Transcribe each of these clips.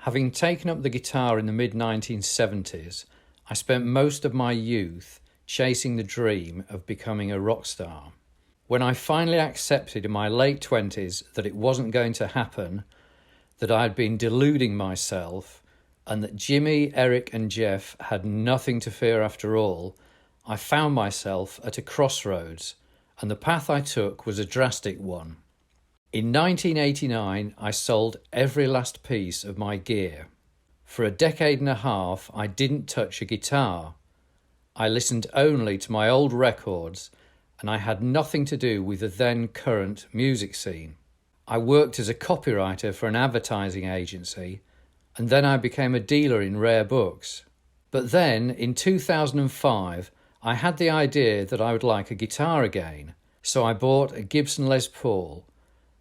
Having taken up the guitar in the mid-1970s, I spent most of my youth chasing the dream of becoming a rock star. When I finally accepted in my late 20s that it wasn't going to happen, that I had been deluding myself, and that Jimmy, Eric and Jeff had nothing to fear after all, I found myself at a crossroads, and the path I took was a drastic one. In 1989, I sold every last piece of my gear. For a decade and a half, I didn't touch a guitar. I listened only to my old records, and I had nothing to do with the then current music scene. I worked as a copywriter for an advertising agency, and then I became a dealer in rare books. But then, in 2005, I had the idea that I would like a guitar again, so I bought a Gibson Les Paul,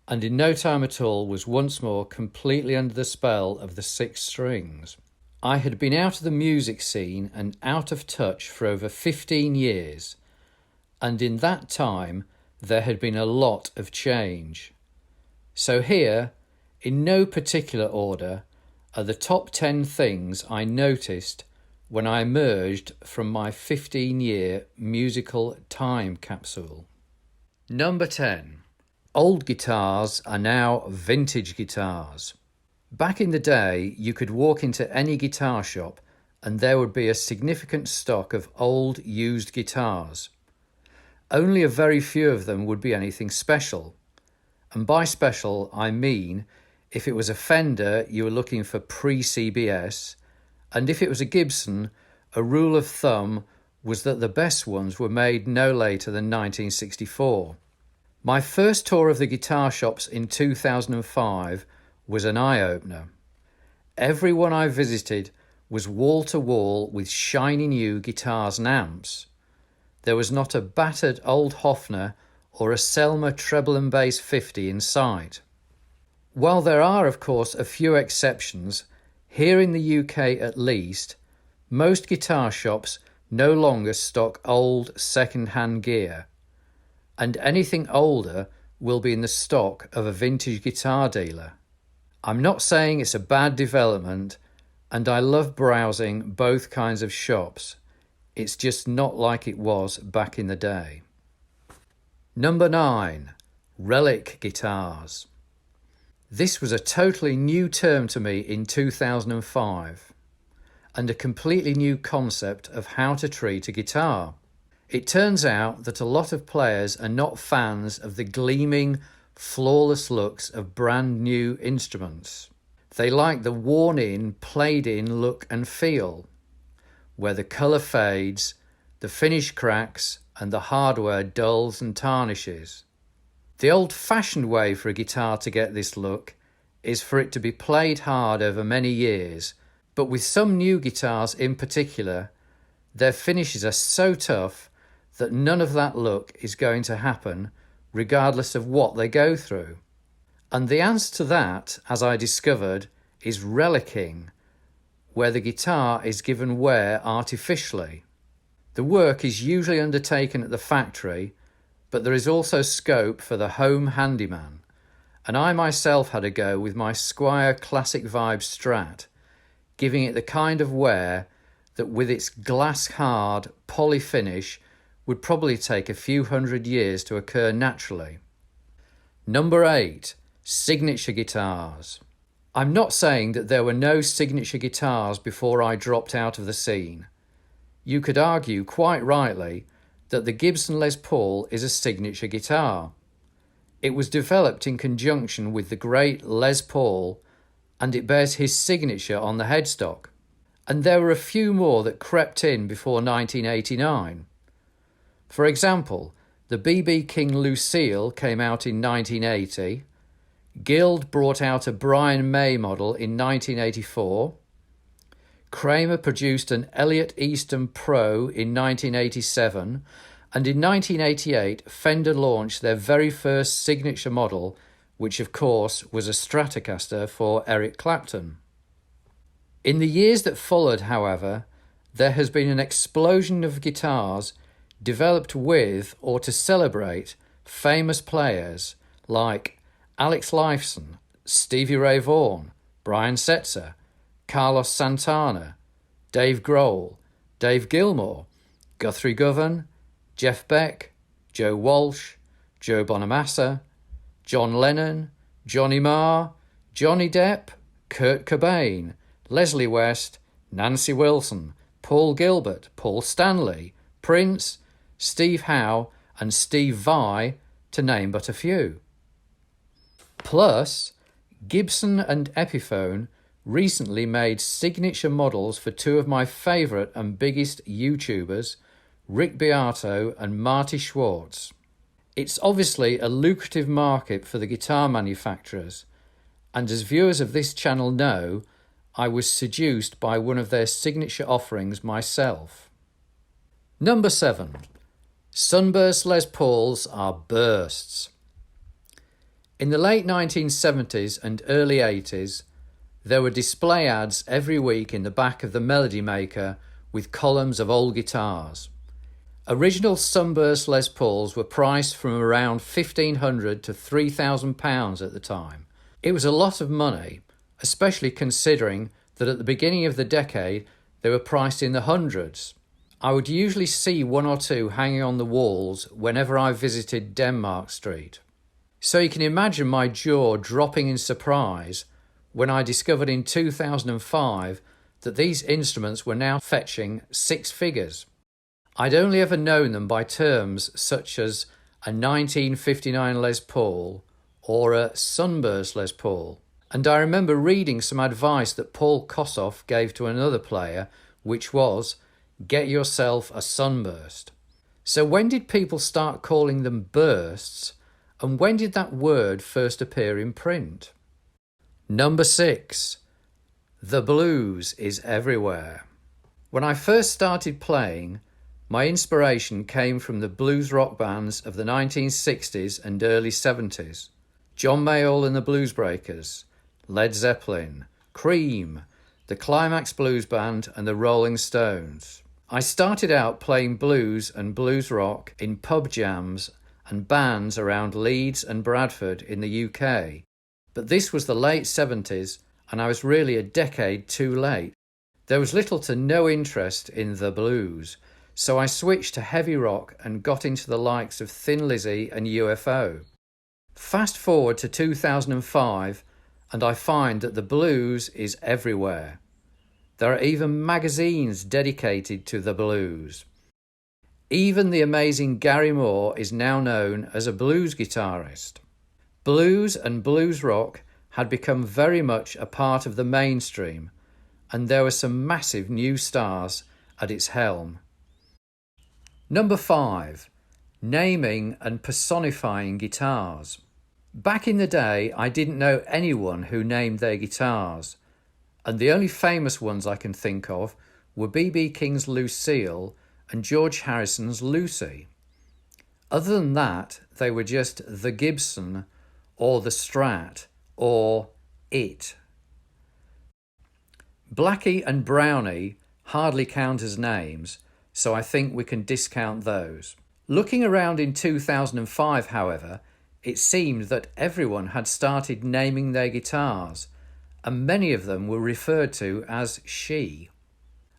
and in no time at all was once more completely under the spell of the 6 strings. I had been out of the music scene and out of touch for over 15 years, and in that time there had been a lot of change. So here, in no particular order, are the top 10 things I noticed when I emerged from my 15-year musical time capsule. Number 10. Old guitars are now vintage guitars. Back in the day, you could walk into any guitar shop and there would be a significant stock of old used guitars. Only a very few of them would be anything special. And by special, I mean if it was a Fender, you were looking for pre-CBS, and if it was a Gibson, a rule of thumb was that the best ones were made no later than 1964. My first tour of the guitar shops in 2005 was an eye-opener. Every one I visited was wall-to-wall with shiny new guitars and amps. There was not a battered old Hofner or a Selmer treble and bass 50 in sight. While there are, of course, a few exceptions, here in the UK at least, most guitar shops no longer stock old second-hand gear, and anything older will be in the stock of a vintage guitar dealer. I'm not saying it's a bad development, and I love browsing both kinds of shops. It's just not like it was back in the day. Number 9. Relic Guitars. This was a totally new term to me in 2005, and a completely new concept of how to treat a guitar. It turns out that a lot of players are not fans of the gleaming, flawless looks of brand new instruments. They like the worn-in, played-in look and feel, where the colour fades, the finish cracks, and the hardware dulls and tarnishes. The old-fashioned way for a guitar to get this look is for it to be played hard over many years, but with some new guitars in particular, their finishes are so tough that none of that look is going to happen regardless of what they go through. And the answer to that, as I discovered, is relicking, where the guitar is given wear artificially. The work is usually undertaken at the factory, but there is also scope for the home handyman, and I myself had a go with my Squier Classic Vibe Strat, giving it the kind of wear that with its glass-hard poly finish would probably take a few hundred years to occur naturally. Number 8. Signature guitars. I'm not saying that there were no signature guitars before I dropped out of the scene. You could argue, quite rightly, that the Gibson Les Paul is a signature guitar. It was developed in conjunction with the great Les Paul, and it bears his signature on the headstock. And there were a few more that crept in before 1989. For example, the B.B. King Lucille came out in 1980, Guild brought out a Brian May model in 1984, Kramer produced an Elliott Easton Pro in 1987, and in 1988 Fender launched their very first signature model, which of course was a Stratocaster for Eric Clapton. In the years that followed, however, there has been an explosion of guitars developed with or to celebrate famous players like Alex Lifeson, Stevie Ray Vaughan, Brian Setzer, Carlos Santana, Dave Grohl, Dave Gilmour, Guthrie Govan, Jeff Beck, Joe Walsh, Joe Bonamassa, John Lennon, Johnny Marr, Johnny Depp, Kurt Cobain, Leslie West, Nancy Wilson, Paul Gilbert, Paul Stanley, Prince, Steve Howe and Steve Vai, to name but a few. Plus, Gibson and Epiphone recently made signature models for two of my favourite and biggest YouTubers, Rick Beato and Marty Schwartz. It's obviously a lucrative market for the guitar manufacturers, and as viewers of this channel know, I was seduced by one of their signature offerings myself. Number 7. Sunburst Les Pauls are bursts. In the late 1970s and early 80s, there were display ads every week in the back of the Melody Maker with columns of old guitars. Original Sunburst Les Pauls were priced from around £1,500 to £3,000 at the time. It was a lot of money, especially considering that at the beginning of the decade they were priced in the hundreds. I would usually see one or two hanging on the walls whenever I visited Denmark Street. So you can imagine my jaw dropping in surprise when I discovered in 2005 that these instruments were now fetching 6 figures. I'd only ever known them by terms such as a 1959 Les Paul or a Sunburst Les Paul. And I remember reading some advice that Paul Kossoff gave to another player, which was, get yourself a Sunburst. So when did people start calling them bursts, and when did that word first appear in print? Number 6. The blues is everywhere. When I first started playing, my inspiration came from the blues rock bands of the 1960s and early 70s. John Mayall and the Bluesbreakers, Led Zeppelin, Cream, the Climax Blues Band and the Rolling Stones. I started out playing blues and blues rock in pub jams and bands around Leeds and Bradford in the UK. But this was the late 70s and I was really a decade too late. There was little to no interest in the blues, so I switched to heavy rock and got into the likes of Thin Lizzy and UFO. Fast forward to 2005 and I find that the blues is everywhere. There are even magazines dedicated to the blues. Even the amazing Gary Moore is now known as a blues guitarist. Blues and blues rock had become very much a part of the mainstream, and there were some massive new stars at its helm. Number 5. Naming and personifying guitars. Back in the day, I didn't know anyone who named their guitars, and the only famous ones I can think of were B.B. King's Lucille and George Harrison's Lucy. Other than that, they were just the Gibson or the Strat or it. Blackie and Brownie hardly count as names, so I think we can discount those. Looking around in 2005, however, it seemed that everyone had started naming their guitars, and many of them were referred to as she.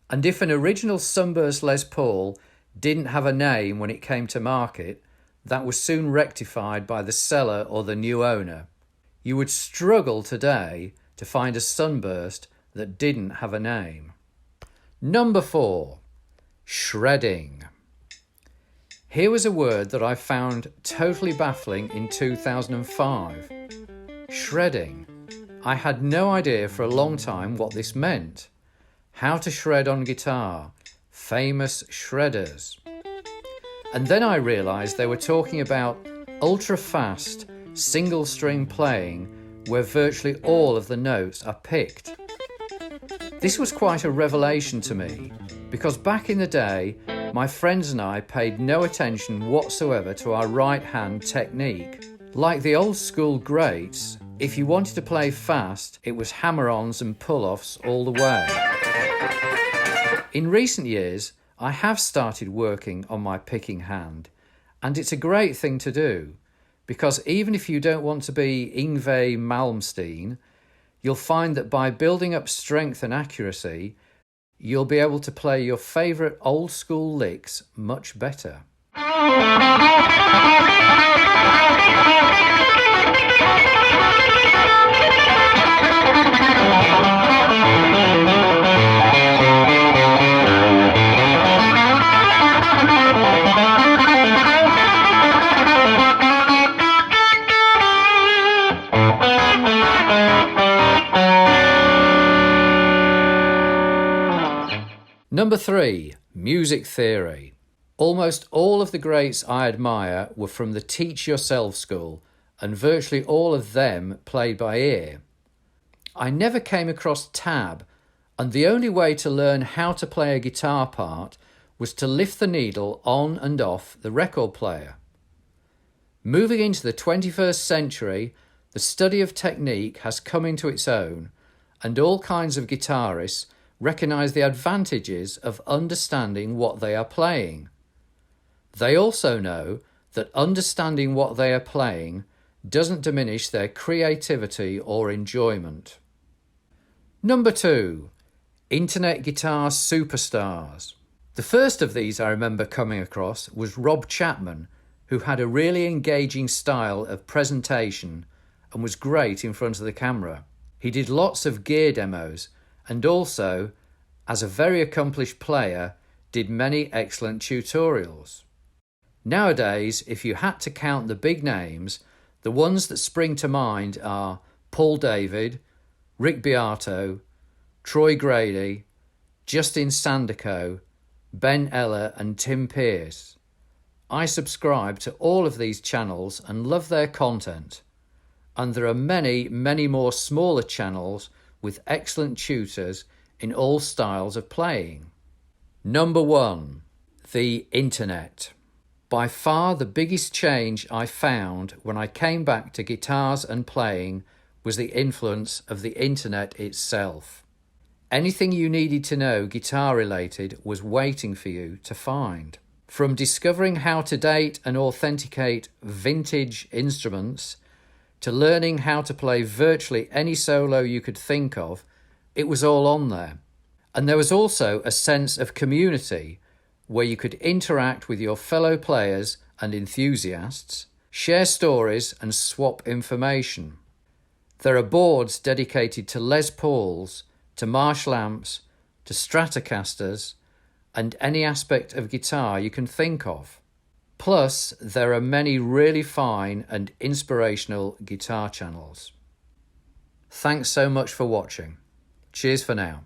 And if an original Sunburst Les Paul didn't have a name when it came to market, that was soon rectified by the seller or the new owner. You would struggle today to find a Sunburst that didn't have a name. Number 4. Shredding. Here was a word that I found totally baffling in 2005. Shredding. I had no idea for a long time what this meant. How to shred on guitar. Famous shredders. And then I realised they were talking about ultra-fast, single-string playing where virtually all of the notes are picked. This was quite a revelation to me, because back in the day, my friends and I paid no attention whatsoever to our right-hand technique. Like the old-school greats, if you wanted to play fast, it was hammer-ons and pull-offs all the way. In recent years, I have started working on my picking hand, and it's a great thing to do, because even if you don't want to be Yngwie Malmsteen, You'll find that by building up strength and accuracy, you'll be able to play your favourite old school licks much better. Number 3, music theory. Almost all of the greats I admire were from the Teach Yourself school, and virtually all of them played by ear. I never came across tab, and the only way to learn how to play a guitar part was to lift the needle on and off the record player. Moving into the 21st century, the study of technique has come into its own, and all kinds of guitarists recognise the advantages of understanding what they are playing. They also know that understanding what they are playing doesn't diminish their creativity or enjoyment. Number 2, Internet Guitar Superstars. The first of these I remember coming across was Rob Chapman, who had a really engaging style of presentation and was great in front of the camera. He did lots of gear demos and also, as a very accomplished player, did many excellent tutorials. Nowadays, if you had to count the big names, the ones that spring to mind are Paul David, Rick Beato, Troy Grady, Justin Sandercoe, Ben Eller and Tim Pierce. I subscribe to all of these channels and love their content. And there are many, many more smaller channels with excellent tutors in all styles of playing. Number 1, the internet. By far the biggest change I found when I came back to guitars and playing was the influence of the internet itself. Anything you needed to know guitar related was waiting for you to find. From discovering how to date and authenticate vintage instruments to learning how to play virtually any solo you could think of, it was all on there. And there was also a sense of community where you could interact with your fellow players and enthusiasts, share stories and swap information. There are boards dedicated to Les Pauls, to Marshall amps, to Stratocasters, and any aspect of guitar you can think of. Plus, there are many really fine and inspirational guitar channels. Thanks so much for watching. Cheers for now.